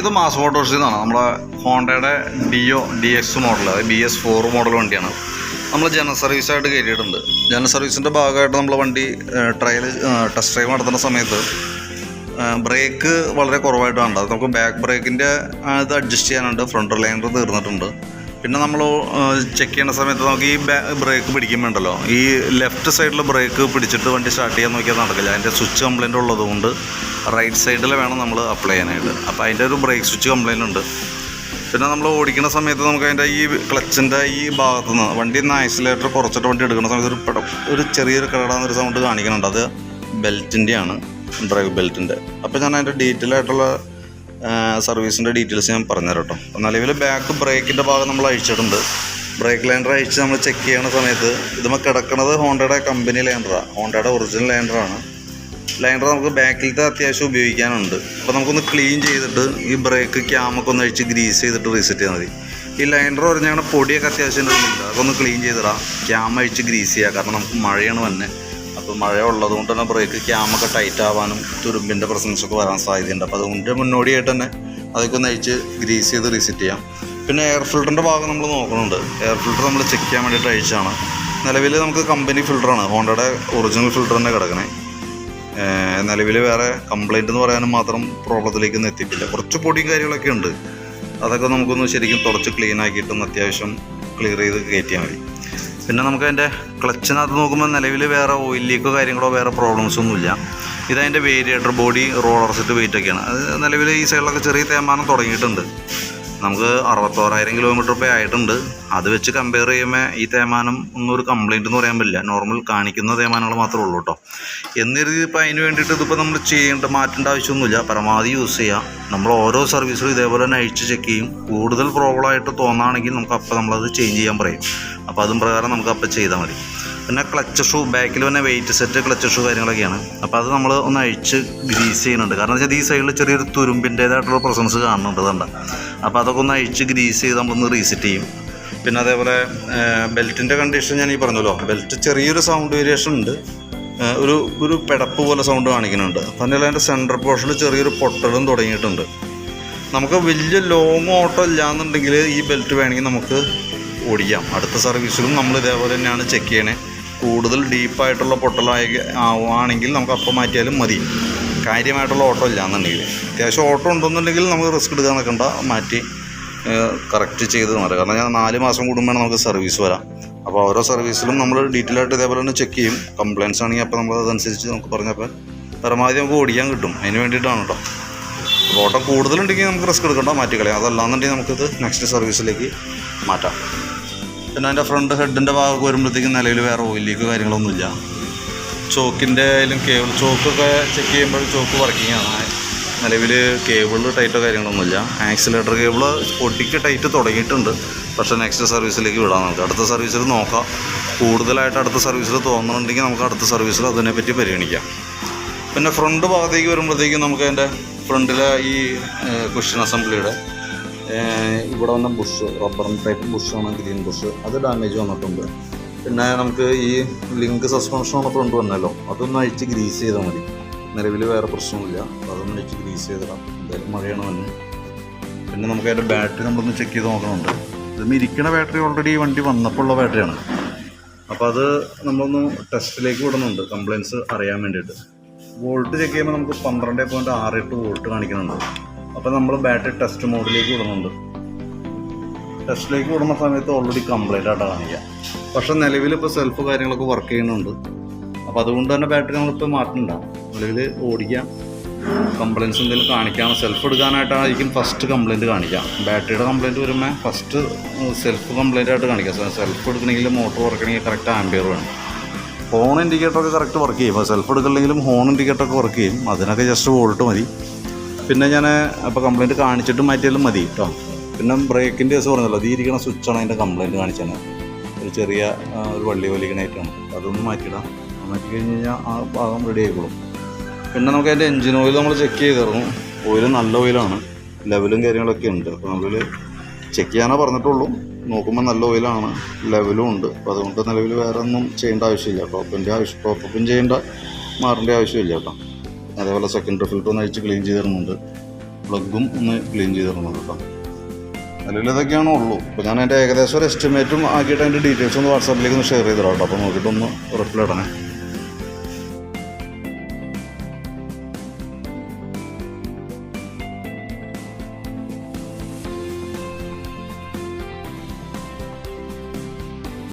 ഇത് മാസ് മോട്ടോഴ്സിൽ നിന്നാണ്. നമ്മുടെ ഹോണ്ടയുടെ ഡിയോ DX മോഡൽ, അതായത് BS4 മോഡൽ വണ്ടിയാണ്. നമ്മൾ ജനറൽ സർവീസായിട്ട് കയറ്റിയിട്ടുണ്ട്. ജനറൽ സർവീസിൻ്റെ ഭാഗമായിട്ട് നമ്മൾ വണ്ടി ടെസ്റ്റ് ഡ്രൈവ് നടത്തുന്ന സമയത്ത് ബ്രേക്ക് വളരെ കുറവായിട്ടാണ്. അത് നമുക്ക് ബാക്ക് ബ്രേക്കിൻ്റെ ഇത് അഡ്ജസ്റ്റ് ചെയ്യാനുണ്ട്. ഫ്രണ്ട് ലൈനർ തീർന്നിട്ടുണ്ട്. പിന്നെ നമ്മൾ ചെക്ക് ചെയ്യുന്ന സമയത്ത് നമുക്ക് ഈ ബ്രേക്ക് പിടിക്കുമ്പോണ്ടല്ലോ, ഈ ലെഫ്റ്റ് സൈഡിൽ ബ്രേക്ക് പിടിച്ചിട്ട് വണ്ടി സ്റ്റാർട്ട് ചെയ്യാൻ നോക്കിയാൽ നടക്കില്ല. അതിൻ്റെ സ്വിച്ച് കംപ്ലൈൻറ്റ് ഉള്ളതുകൊണ്ട് റൈറ്റ് സൈഡിൽ വേണം നമ്മൾ അപ്ലൈ ചെയ്യാനായിട്ട്. അപ്പോൾ അതിൻ്റെ ഒരു ബ്രേക്ക് സ്വിച്ച് കംപ്ലൈൻറ്റ് ഉണ്ട്. പിന്നെ നമ്മൾ ഓടിക്കുന്ന സമയത്ത് നമുക്ക് അതിൻ്റെ ഈ ക്ലച്ചിൻ്റെ ഈ ഭാഗത്തു നിന്ന് വണ്ടി നിന്ന് ഐസൊലേറ്റർ കുറച്ചിട്ട് വണ്ടി എടുക്കുന്ന സമയത്ത് ഒരു ചെറിയൊരു കടടാന്നൊരു സൗണ്ട് കാണിക്കുന്നുണ്ട്. അത് ബെൽറ്റിൻ്റെയാണ്, ഡ്രൈവ് ബെൽറ്റിൻ്റെ. അപ്പോൾ ഞാൻ അതിൻ്റെ ഡീറ്റെയിൽ ആയിട്ടുള്ള സർവീസിൻ്റെ ഡീറ്റെയിൽസ് ഞാൻ പറഞ്ഞുതരാം കേട്ടോ. അപ്പോൾ നിലവിൽ ബാക്ക് ബ്രേക്കിൻ്റെ ഭാഗം നമ്മൾ അഴിച്ചിട്ടുണ്ട്. ബ്രേക്ക് ലൈനർ അഴിച്ച് നമ്മൾ ചെക്ക് ചെയ്യുന്ന സമയത്ത് ഇതുമ്പോൾ കിടക്കുന്നത് ഹോണ്ടയുടെ കമ്പനി ലൈനറാണ്, ഹോണ്ടയുടെ ഒറിജിനൽ ലൈനറാണ്. ലൈനർ നമുക്ക് ബാക്കിലത്തെ അത്യാവശ്യം ഉപയോഗിക്കാനുണ്ട്. അപ്പോൾ നമുക്കൊന്ന് ക്ലീൻ ചെയ്തിട്ട് ഈ ബ്രേക്ക് ക്യാമൊക്കെ ഒന്ന് അഴിച്ച് ഗ്രീസ് ചെയ്തിട്ട് റീസെറ്റ് ചെയ്താൽ മതി. ഈ ലൈനർ പറഞ്ഞാൽ പൊടിയൊക്കെ അത്യാവശ്യം ഉണ്ടില്ല, അതൊന്ന് ക്ലീൻ ചെയ്തിടാം. ക്യാം അഴിച്ച് ഗ്രീസ് ചെയ്യുക, കാരണം നമുക്ക് മഴയാണ് വന്നെ. അപ്പോൾ മഴ ഉള്ളതുകൊണ്ട് തന്നെ ബ്രേക്ക് ക്യാമൊക്കെ ടൈറ്റ് ആവാനും തുരുമ്പിൻ്റെ പ്രസൻസൊക്കെ വരാൻ സാധ്യതയുണ്ട്. അപ്പോൾ അതുകൊണ്ട് മുന്നോടിയായിട്ട് തന്നെ അതൊക്കെ ഒന്ന് അഴിച്ച് ഗ്രീസ് ചെയ്ത് റീസെറ്റ് ചെയ്യാം. പിന്നെ എയർ ഫിൽറ്ററിൻ്റെ ഭാഗം നമ്മൾ നോക്കുന്നുണ്ട്. എയർ ഫിൽറ്റർ നമ്മൾ ചെക്ക് ചെയ്യാൻ വേണ്ടിയിട്ട് അഴിച്ചാണ്. നിലവിൽ നമുക്ക് കമ്പനി ഫിൽറ്ററാണ്, ഹോണ്ടയുടെ ഒറിജിനൽ ഫിൽറ്റർ തന്നെ കിടക്കണേ. നിലവിൽ വേറെ കംപ്ലൈൻറ്റ് എന്ന് പറയാനും മാത്രം പ്രോബ്ലത്തിലേക്കൊന്നും എത്തിയിട്ടില്ല. കുറച്ച് പൊടിയും കാര്യങ്ങളൊക്കെ ഉണ്ട്. അതൊക്കെ നമുക്കൊന്ന് ശരിക്കും തുടച്ച് ക്ലീൻ ആക്കിയിട്ടൊന്ന് അത്യാവശ്യം ക്ലിയർ ചെയ്ത് കയറ്റിയാൽ മതി. പിന്നെ നമുക്ക് അതിൻ്റെ ക്ലച്ചിനകത്ത് നോക്കുമ്പോൾ നിലവിൽ വേറെ ഓയിൽ ലീക്കോ കാര്യങ്ങളോ വേറെ പ്രോബ്ലംസ് ഒന്നുമില്ല. ഇതതിൻ്റെ വേരിയേറ്റർ ബോഡി റോളർ സെറ്റ് വെയിറ്റൊക്കെയാണ്. അത് നിലവിൽ ഈ സൈഡിലൊക്കെ ചെറിയ തേയ്മാനം തുടങ്ങിയിട്ടുണ്ട്. നമുക്ക് 61,000 കിലോമീറ്റർ ഇപ്പോൾ ആയിട്ടുണ്ട്. അത് വെച്ച് കമ്പയർ ചെയ്യുമ്പോൾ ഈ തേയ്മാനം ഒന്നും ഒരു കംപ്ലയിൻ്റ് എന്ന് പറയാൻ പറ്റില്ല. നോർമൽ കാണിക്കുന്ന തേയ്മാനങ്ങൾ മാത്രമേ ഉള്ളൂ കേട്ടോ. എന്നിരുന്നത് ഇപ്പോൾ അതിന് വേണ്ടിയിട്ട് ഇതിപ്പോൾ നമ്മൾ മാറ്റേണ്ട ആവശ്യമൊന്നുമില്ല. പരമാവധി യൂസ് ചെയ്യുക. നമ്മൾ ഓരോ സർവീസിലും ഇതേപോലെ തന്നെ അഴിച്ച് ചെക്ക് ചെയ്യും. കൂടുതൽ പ്രോബ്ലമായിട്ട് തോന്നുകയാണെങ്കിൽ നമുക്ക് അപ്പോൾ നമ്മളത് ചേഞ്ച് ചെയ്യാൻ പറയും. അപ്പോൾ അതും പ്രകാരം നമുക്ക് അപ്പോൾ ചെയ്താൽ മതി. പിന്നെ ക്ലച്ച് ഷൂ, ബാക്കിൽ തന്നെ വെയിറ്റ് സെറ്റ് ക്ലച്ച് ഷൂ കാര്യങ്ങളൊക്കെയാണ്. അപ്പോൾ അത് നമ്മൾ ഒന്ന് അഴിച്ച് ഗ്രീസ് ചെയ്യുന്നുണ്ട്. കാരണം വെച്ചാൽ ഈ സൈഡിൽ ചെറിയൊരു തുരുമ്പിൻ്റേതായിട്ടുള്ള പ്രസൻസ് കാണുന്നുണ്ട്, അതുകൊണ്ട്. അപ്പോൾ അതൊക്കെ ഒന്ന് അഴിച്ച് ഗ്രീസ് ചെയ്ത് നമ്മളൊന്ന് റീസെറ്റ് ചെയ്യും. പിന്നെ അതേപോലെ ബെൽറ്റിൻ്റെ കണ്ടീഷൻ ഞാൻ ഈ പറഞ്ഞല്ലോ, ബെൽറ്റ് ചെറിയൊരു സൗണ്ട് വേരിയേഷൻ ഉണ്ട്. ഒരു പെടപ്പ് പോലെ സൗണ്ട് കാണിക്കുന്നുണ്ട്. തന്നെ അതിൻ്റെ സെൻറ്റർ പോർഷനിൽ ചെറിയൊരു പൊട്ടലും തുടങ്ങിയിട്ടുണ്ട്. നമുക്ക് വലിയ ലോങ് ഓട്ടോ ഇല്ലയെന്നുണ്ടെങ്കിൽ ഈ ബെൽറ്റ് വേണമെങ്കിൽ നമുക്ക് ഓടിക്കാം. അടുത്ത സർവീസിലും നമ്മൾ ഇതേപോലെ തന്നെയാണ് ചെക്ക് ചെയ്യണേ. കൂടുതൽ ഡീപ്പായിട്ടുള്ള ആവുകയാണെങ്കിൽ നമുക്ക് അപ്പം മാറ്റിയാലും മതി. കാര്യമായിട്ടുള്ള ഓട്ടോ ഇല്ലയെന്നുണ്ടെങ്കിൽ, അത്യാവശ്യം ഓട്ടോ ഉണ്ടെന്നുണ്ടെങ്കിൽ നമുക്ക് റിസ്ക് എടുക്കാൻ നിൽക്കണ്ട, മാറ്റി കറക്റ്റ് ചെയ്ത് മാറുക. കാരണം ഞാൻ 4 മാസം കൂടുമ്പോഴാണ് നമുക്ക് സർവീസ് വരാം. അപ്പോൾ ഓരോ സർവീസിലും നമ്മൾ ഡീറ്റെയിൽ ആയിട്ട് ഇതേപോലെ തന്നെ ചെക്ക് ചെയ്യും. കംപ്ലയിൻറ്റ്സ് ആണെങ്കിൽ അപ്പോൾ നമ്മൾ അതനുസരിച്ച് നമുക്ക് പറഞ്ഞപ്പോൾ പരമാവധി നമുക്ക് ഓടിക്കാൻ കിട്ടും. അതിന് വേണ്ടിയിട്ടാണ് കേട്ടോ. ഓട്ടോ കൂടുതലുണ്ടെങ്കിൽ നമുക്ക് റിസ്ക് എടുക്കണ്ട, മാറ്റിക്കളയാം. അതല്ലാന്നുണ്ടെങ്കിൽ നമുക്കിത് നെക്സ്റ്റ് സർവീസിലേക്ക് മാറ്റാം. പിന്നെ അതിൻ്റെ ഫ്രണ്ട് ഹെഡിൻ്റെ ഭാഗമൊക്കെ വരുമ്പോഴത്തേക്കും നിലവിൽ വേറെ ഓയിൽ ലീക്ക് കാര്യങ്ങളൊന്നുമില്ല. ചോക്കിൻ്റെ ആയാലും കേബിൾ ചോക്കൊക്കെ ചെക്ക് ചെയ്യുമ്പോൾ ചോക്ക് വർക്കിംഗ് ആണ്. നിലവിൽ കേബിളിൽ ടൈറ്റോ കാര്യങ്ങളൊന്നുമില്ല. ആക്സിലേറ്റർ കേബിൾ പൊട്ടിക്ക് ടൈറ്റ് തുടങ്ങിയിട്ടുണ്ട്. പക്ഷേ നെക്സ്റ്റ് സർവീസിലേക്ക് വിടാം. നമുക്ക് അടുത്ത സർവീസിൽ നോക്കാം. കൂടുതലായിട്ട് അടുത്ത സർവീസിൽ തോന്നുന്നുണ്ടെങ്കിൽ നമുക്ക് അടുത്ത സർവീസിൽ അതിനെപ്പറ്റി പരിഗണിക്കാം. പിന്നെ ഫ്രണ്ട് ഭാഗത്തേക്ക് വരുമ്പോഴത്തേക്കും നമുക്ക് അതിൻ്റെ ഫ്രണ്ടിലെ ഈ കുഷൻ അസംബ്ലിയുടെ ഇവിടെ വന്ന ബുഷ്, റബ്ബർ ടൈപ്പ് ബുഷാണ്, ഗ്രീൻ ബുഷ്, അത് ഡാമേജ് വന്നിട്ടുണ്ട്. പിന്നെ നമുക്ക് ഈ ലിങ്ക് സസ്പെൻഷനാണ് ഫ്രണ്ട് വന്നല്ലോ, അതൊന്ന് അഴിച്ച് ഗ്രീസ് ചെയ്താൽ മതി. നിലവിൽ വേറെ പ്രശ്നമില്ല. അതൊന്ന് അഴിച്ച് ഗ്രീസ് ചെയ്തിടാം. എന്തായാലും മഴയാണ് വന്ന്. പിന്നെ നമുക്ക് അതിൻ്റെ ബാറ്ററി നമ്മളൊന്ന് ചെക്ക് ചെയ്ത് നോക്കണമുണ്ട്. ഇത് ഇരിക്കുന്ന ബാറ്ററി ഓൾറെഡി ഈ വണ്ടി വന്നപ്പോൾ ഉള്ള ബാറ്ററിയാണ്. അപ്പോൾ അത് നമ്മളൊന്ന് ടെസ്റ്റിലേക്ക് വിടുന്നുണ്ട്, കംപ്ലയിൻറ്റ്സ് അറിയാൻ വേണ്ടിയിട്ട്. വോൾട്ട് ചെക്ക് ചെയ്യുമ്പോൾ നമുക്ക് 12.68 വോൾട്ട് കാണിക്കുന്നുണ്ട്. അപ്പോൾ നമ്മൾ ബാറ്ററി ടെസ്റ്റ് മോഡിലേക്ക് വിടുന്നുണ്ട്. ടെസ്റ്റിലേക്ക് വിടുന്ന സമയത്ത് ഓൾറെഡി കംപ്ലൈൻ്റ് ആയിട്ടാണ് കാണിക്കുക. പക്ഷേ നിലവിൽ ഇപ്പോൾ സെൽഫ് കാര്യങ്ങളൊക്കെ വർക്ക് ചെയ്യുന്നുണ്ട്. അപ്പോൾ അതുകൊണ്ട് തന്നെ ബാറ്ററി നമ്മളിപ്പോൾ മാറ്റുന്നുണ്ടാവും. നിലവിൽ ഓടിക്കാം. കംപ്ലയിൻറ്റ്സ് എന്തെങ്കിലും കാണിക്കാം. സെൽഫ് എടുക്കാനായിട്ടായിരിക്കും ഫസ്റ്റ് കംപ്ലയിൻറ്റ് കാണിക്കാം. ബാറ്ററിയുടെ കംപ്ലയിൻറ്റ് വരുമ്പോൾ ഫസ്റ്റ് സെൽഫ് കംപ്ലയിൻ്റ് ആയിട്ട് കാണിക്കാം. സെൽഫ് എടുക്കണമെങ്കിൽ മോട്ടോർ വർക്കണമെങ്കിൽ കറക്റ്റ് ആംബിയർ വേണം. ഹോൺ ഇൻഡിക്കേറ്ററൊക്കെ കറക്റ്റ് വർക്ക് ചെയ്യും. അപ്പോൾ സെൽഫ് എടുക്കണമെങ്കിലും ഹോൺ ഇൻഡിക്കേറ്ററൊക്കെ വർക്ക് ചെയ്യും. അതിനൊക്കെ ജസ്റ്റ് വോൾട്ട് മതി. പിന്നെ ഞാൻ അപ്പോൾ കംപ്ലയിൻറ്റ് കാണിച്ചിട്ട് മാറ്റിയാലും മതി കേട്ടോ. പിന്നെ ബ്രേക്കിൻ്റെ കേസ് പറഞ്ഞല്ലോ, അത് ഇരിക്കുന്ന സ്വിച്ചാണ് അതിൻ്റെ കംപ്ലയിൻറ്റ് കാണിച്ചാണ്. ഒരു ചെറിയ ഒരു വള്ളി വലിക്കണായിട്ടാണ്. അതൊന്ന് മാറ്റിയിടാം. മാറ്റി കഴിഞ്ഞ് കഴിഞ്ഞാൽ ആ ഭാഗം റെഡി ആയിക്കോളും. പിന്നെ നമുക്ക് അതിൻ്റെ എൻജിൻ ഓയിൽ നമ്മൾ ചെക്ക് ചെയ്തിരുന്നു. ഓയിൽ നല്ല ഓയിലാണ്, ലെവലും കാര്യങ്ങളൊക്കെ ഉണ്ട്. അപ്പോൾ നമ്മൾ ചെക്ക് ചെയ്യാനേ പറഞ്ഞിട്ടുള്ളൂ. നോക്കുമ്പോൾ നല്ല ഓയിലാണ്, ലെവലും ഉണ്ട്. അപ്പോൾ അതുകൊണ്ട് നിലവിൽ വേറെ ഒന്നും ചെയ്യേണ്ട ആവശ്യമില്ല. ടോപ്പപ്പും ചെയ്യേണ്ട, മാറേണ്ട ആവശ്യമില്ല കേട്ടോ. അതേപോലെ സെക്കൻഡറി ഫിൽറ്റർ ഒന്ന് അഴിച്ച് ക്ലീൻ ചെയ്തിരുന്നുണ്ട്. പ്ലഗും ഒന്ന് ക്ലീൻ ചെയ്തിരുന്നത് കേട്ടോ. അല്ലെങ്കിൽ ഇതൊക്കെയാണോ ഉള്ളൂ. അപ്പോൾ ഞാൻ അതിൻ്റെ ഏകദേശം ഒരു എസ്റ്റിമേറ്റും ആക്കിയിട്ട് അതിൻ്റെ ഡീറ്റെയിൽസ് ഒന്ന് വാട്സാപ്പിലേക്ക് ഒന്ന് ഷെയർ ചെയ്തിടാം കേട്ടോ. അപ്പോൾ നോക്കിയിട്ടൊന്ന് റിപ്ലൈ ഇടണേ.